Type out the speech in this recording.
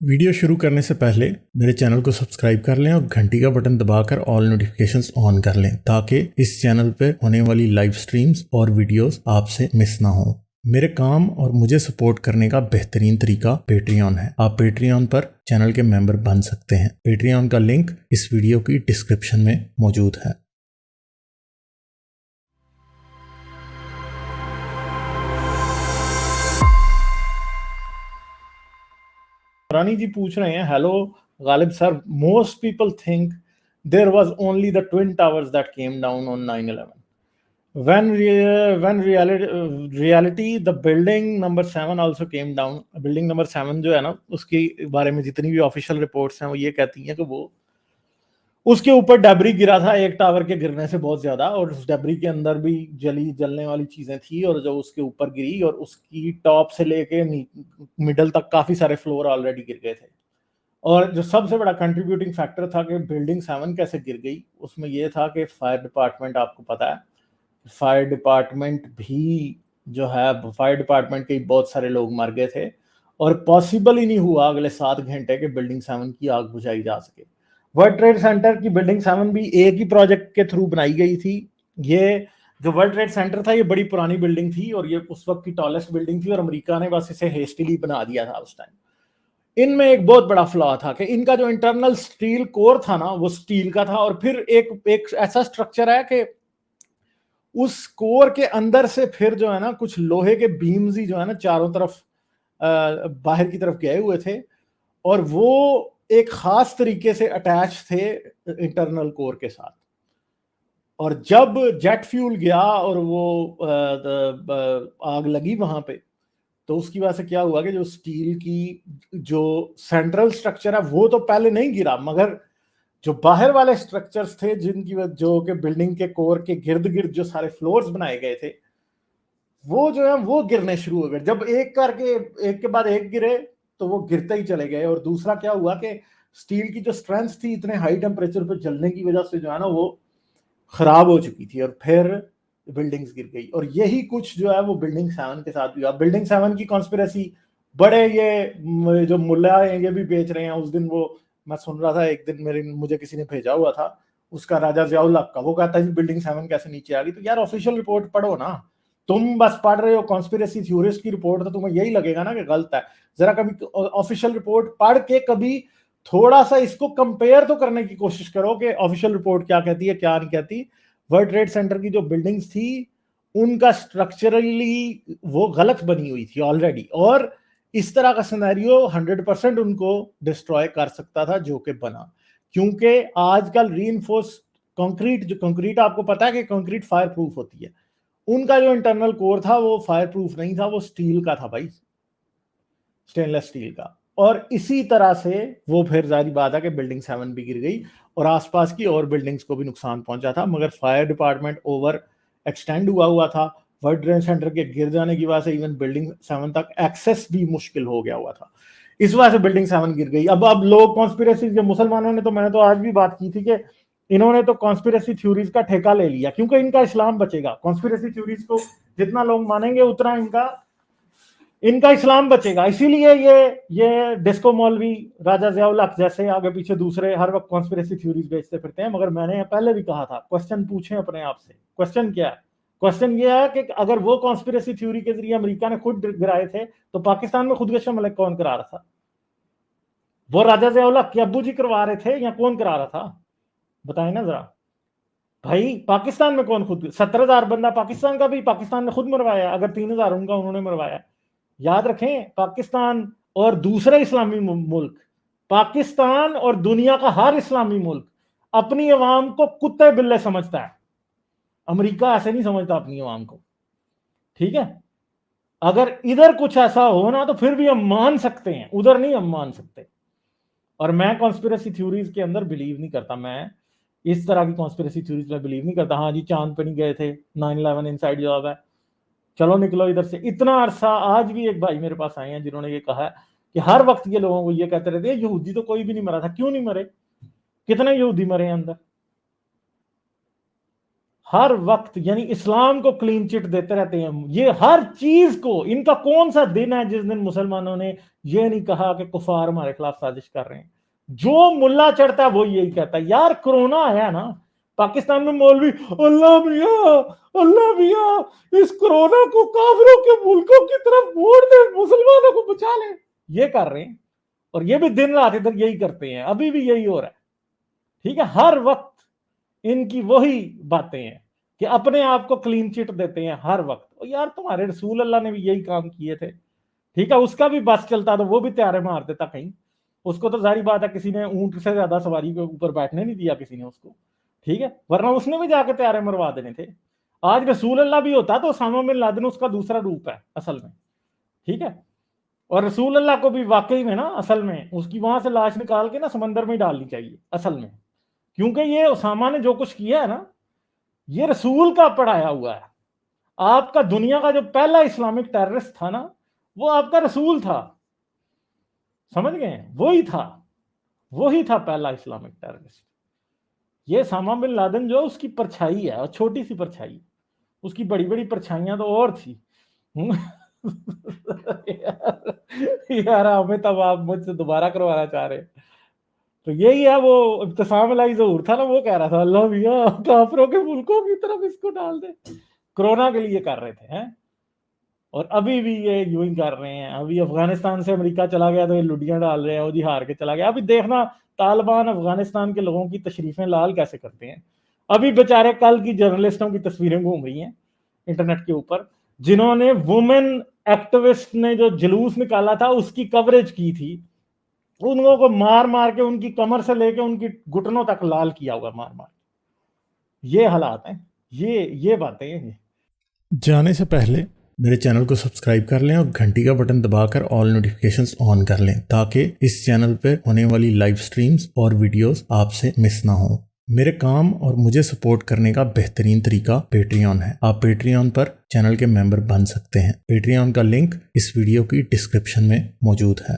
Video शुरू करने से पहले मेरे चैनल को सब्सक्राइब कर लें और घंटी का बटन दबाकर ऑल नोटिफिकेशंस ऑन कर लें ताकि इस चैनल पर होने वाली लाइव स्ट्रीम्स और वीडियोस आपसे मिस ना हो। मेरे काम और मुझे सपोर्ट करने का बेहतरीन तरीका पेट्रियन है। आप पेट्रियन पर चैनल के मेंबर बन सकते हैं। पेट्रियन का लिंक इस वीडियो की डिस्क्रिप्शन में मौजूद है। रानी जी पूछ रहे हैं, hello Ghalib sir, most people think there was only the twin towers that came down on 9/11 when reality the building number 7 also came down। Building number 7 जो है ना, उसके बारे में जितनी भी ऑफिशियल रिपोर्ट्स हैं वो ये कहती हैं कि वो उसके ऊपर डेब्री गिरा था एक टावर के गिरने से बहुत ज्यादा, और उस डेब्री के अंदर भी जलने वाली चीजें थी, और जो उसके ऊपर गिरी और उसकी टॉप से लेके मिडल तक काफी सारे फ्लोर ऑलरेडी गिर गए थे। और जो सबसे बड़ा कंट्रीब्यूटिंग फैक्टर था कि बिल्डिंग 7 कैसे गिर गई, उसमें यह था कि फायर डिपार्टमेंट, आपको पता है फायर डिपार्टमेंट भी जो है, फायर डिपार्टमेंट के बहुत सारे लोग मर गए थे और पॉसिबल ही नहीं हुआ अगले 7 घंटे के बिल्डिंग 7 की आग बुझाई जा सके। वर्ल्ड ट्रेड सेंटर की बिल्डिंग 7 भी एक ही प्रोजेक्ट के थ्रू बनाई गई थी। ये जो वर्ल्ड ट्रेड सेंटर था ये बड़ी पुरानी बिल्डिंग थी और ये उस वक्त की टॉलेस्ट बिल्डिंग थी, और अमेरिका ने बस इसे हेस्टिली बना दिया था उस टाइम। इनमें एक बहुत बड़ा फ्लॉ था कि इनका जो इंटरनल स्टील कोर था ना, वो स्टील का था, और फिर एक ऐसा स्ट्रक्चर है कि उस कोर के अंदर से फिर जो है ना कुछ लोहे के बीम्स ही जो है ना चारों तरफ बाहर की तरफ गए हुए थे, और वो एक खास तरीके से अटैच थे इंटरनल कोर के साथ। और जब जेट फ्यूल गया और वो आग लगी वहां पे, तो उसकी वजह से क्या हुआ कि जो स्टील की जो सेंट्रल स्ट्रक्चर है वो तो पहले नहीं गिरा, मगर जो बाहर वाले स्ट्रक्चर्स थे जिनकी जो कि बिल्डिंग के कोर के गिर्द गिर्द जो सारे फ्लोर्स बनाए गए थे, वो जो है वो गिरने शुरू हो गए। जब एक करके एक के बाद एक गिरे तो वो गिरते ही चले गए। और दूसरा क्या हुआ कि स्टील की जो स्ट्रेंथ थी इतने हाई टेम्परेचर पर जलने की वजह से जो है ना वो खराब हो चुकी थी, और फिर बिल्डिंग्स गिर गई। और यही कुछ जो है वो बिल्डिंग 7 के साथ हुआ। बिल्डिंग 7 की कॉन्स्पिरेसी बड़े ये जो मुल्ला है ये भी बेच रहे हैं। उस दिन वो मैं सुन रहा था, एक दिन मुझे किसी ने भेजा हुआ था उसका, राजा ज़ियाउल हक का, वो कहता है बिल्डिंग 7 कैसे नीचे आ गई। तो यार ऑफिशियल रिपोर्ट पढ़ो ना, तुम बस पढ़ रहे हो कॉन्स्पिरेसी थ्योरिस्ट की रिपोर्ट, तो तुम्हें यही लगेगा ना कि गलत है। जरा कभी ऑफिशियल रिपोर्ट पढ़ के कभी थोड़ा सा इसको कंपेयर तो करने की कोशिश करो कि ऑफिशियल रिपोर्ट क्या कहती है क्या नहीं कहती। वर्ल्ड ट्रेड सेंटर की जो बिल्डिंग्स थी उनका स्ट्रक्चरली वो गलत बनी हुई थी ऑलरेडी, और इस तरह का सिनेरियो 100% उनको डिस्ट्रॉय कर सकता था जो कि बना। क्योंकि आजकल रीइंफोर्स कंक्रीट, जो कंक्रीट आपको पता है कि कंक्रीट फायर प्रूफ होती है, उनका जो इंटरनल कोर था वो फायर प्रूफ नहीं था, वो स्टील का था भाई, स्टेनलेस स्टील का। और इसी तरह से वो फिर जारी बात है कि बिल्डिंग 7 भी गिर गई और आसपास की और बिल्डिंग्स को भी नुकसान पहुंचा था, मगर फायर डिपार्टमेंट ओवर एक्सटेंड हुआ था। वर्ल्ड ट्रेड सेंटर के गिर जाने की वजह से इवन बिल्डिंग 7 तक एक्सेस भी मुश्किल हो गया हुआ था, इस वजह से बिल्डिंग 7 गिर गई। अब लोग कॉन्स्पिरेसी, जो मुसलमानों ने, तो मैंने तो आज भी बात की थी कि इन्होंने तो कॉन्स्पिरेसी थ्योरीज का ठेका ले लिया, क्योंकि इनका इस्लाम बचेगा। कॉन्स्पिरेसी थ्योरीज को जितना लोग मानेंगे उतना इनका इस्लाम बचेगा। इसीलिए ये डिस्को मौलवी, राजा ज़ियाउल हक जैसे आगे पीछे दूसरे हर वक्त कॉन्स्पिरेसी थ्योरीज बेचते फिरते हैं। मगर मैंने पहले भी कहा था, क्वेश्चन पूछें अपने आप से। क्वेश्चन क्या है? क्वेश्चन ये है कि अगर वो कॉन्स्पिरेसी थ्योरी के जरिए अमेरिका ने खुद गिराए थे, तो पाकिस्तान में खुदकश हमले कौन करा रहा था? वो राजा ज़ियाउल हक के अब्बू जी करवा रहे थे या कौन करा रहा था? बताएं ना जरा भाई। पाकिस्तान में कौन खुद, 70,000 बंदा पाकिस्तान का भी पाकिस्तान ने खुद मरवाया, अगर 3,000 उनका उन्होंने मरवाया। याद रखें, पाकिस्तान और दूसरे इस्लामी मुल्क, पाकिस्तान और दुनिया का हर इस्लामी मुल्क अपनी अवाम को कुत्ते बिल्ले समझता है। अमेरिका ऐसे नहीं समझता अपनी अवाम को, ठीक है? अगर इधर कुछ ऐसा हो ना तो फिर भी हम मान सकते हैं, उधर नहीं हम मान सकते। और मैं कॉन्स्पिरेसी थ्योरीज के अंदर बिलीव नहीं करता, मैं इस तरह की कॉन्स्पिरेसी थ्योरीज में बिलीव नहीं करता। हाँ जी, चांद पे नहीं गए थे, 9/11 इनसाइड जॉब है, चलो निकलो इधर से। इतना अरसा, आज भी एक भाई मेरे पास आए हैं जिन्होंने ये कहा है कि हर वक्त ये लोगों को ये कहते रहते हैं यहूदी तो कोई भी नहीं मरा था। क्यों नहीं मरे? कितने यहूदी मरे हैं अंदर? ہر وقت یعنی اسلام کو کلین چٹ دیتے رہتے ہیں. یہ ہر چیز کو, ان کا کون سا دن ہے جس دن مسلمانوں نے یہ نہیں کہا کہ کفار ہمارے خلاف سازش کر رہے ہیں؟ جو ملا چڑھتا ہے وہ یہی کہتا ہے. یار کرونا آیا نا, پاکستان میں مولوی اللہ میاں اس کرونا کو کافروں کے ملکوں کی طرف موڑ دے, مسلمانوں کو بچا لے, یہ کر رہے ہیں. اور یہ بھی دن رات ادھر یہی کرتے ہیں, ابھی بھی یہی ہو رہا ہے. ٹھیک ہے, ہر وقت ان کی وہی باتیں ہیں کہ اپنے آپ کو کلین چٹ دیتے ہیں ہر وقت. اور یار تمہارے رسول اللہ نے بھی یہی کام کیے تھے. ٹھیک ہے, اس کا بھی بس چلتا تو وہ بھی تیارے مار دیتا کہیں. اس کو تو ظاہری بات ہے کسی نے اونٹ سے زیادہ سواری کے اوپر بیٹھنے نہیں دیا کسی نے اس کو. ٹھیک ہے, ورنہ اس نے بھی جا کے تیارے مروا دینے تھے. آج رسول اللہ بھی ہوتا تو اسامہ بن لادن اس کا دوسرا روپ ہے اصل میں. ٹھیک ہے, اور رسول اللہ کو بھی واقعی میں نا اصل میں اس کی وہاں سے لاش نکال کے نا سمندر میں ڈالنی چاہیے اصل میں, کیونکہ یہ اسامہ نے جو کچھ کیا ہے نا یہ رسول کا پڑھایا ہوا ہے. آپ کا دنیا کا جو پہلا اسلامک ٹیررسٹ تھا نا وہ آپ کا رسول تھا, سمجھ گئے, وہی تھا پہلا اسلامک ٹیررسٹ. یہ اسامہ بن لادن جو اس کی پرچھائی ہے, اور چھوٹی سی پرچھائی, اس کی بڑی بڑی پرچھائیاں تو اور تھی. یار تب آپ مجھ سے دوبارہ کروانا چاہ رہے. تو یہی ہے وہ ابتسام علیہ ظہور تھا نا, وہ کہہ رہا تھا اللہ میاں کافروں کے ملکوں کی طرف اس کو ڈال دے. کرونا کے لیے کر رہے تھے, اور ابھی بھی یہ یوں ہی کر رہے ہیں. ابھی افغانستان سے امریکہ چلا گیا تو یہ لڈیاں ڈال رہے ہیں, وہ جی ہار کے چلا گیا. ابھی دیکھنا طالبان افغانستان کے لوگوں کی تشریفیں لال کیسے کرتے ہیں. ابھی بیچارے کل کی جرنلسٹوں کی تصویریں گھوم رہی ہیں انٹرنیٹ کے اوپر, جنہوں نے وومن ایکٹیوسٹ نے جو جلوس نکالا تھا اس کی کوریج کی تھی, ان لوگوں کو مار مار کے ان کی کمر سے لے کے ان کی گھٹنوں تک لال کیا ہوا مار مار. یہ حالات ہیں, یہ باتیں ہیں. جانے سے پہلے میرے چینل کو سبسکرائب کر لیں اور گھنٹی کا بٹن دبا کر آل نوٹیفیکیشنز آن کر لیں تاکہ اس چینل پہ ہونے والی لائیو سٹریمز اور ویڈیوز آپ سے مس نہ ہوں. میرے کام اور مجھے سپورٹ کرنے کا بہترین طریقہ پیٹریون ہے. آپ پیٹریون پر چینل کے ممبر بن سکتے ہیں. پیٹریون کا لنک اس ویڈیو کی ڈسکرپشن میں موجود ہے.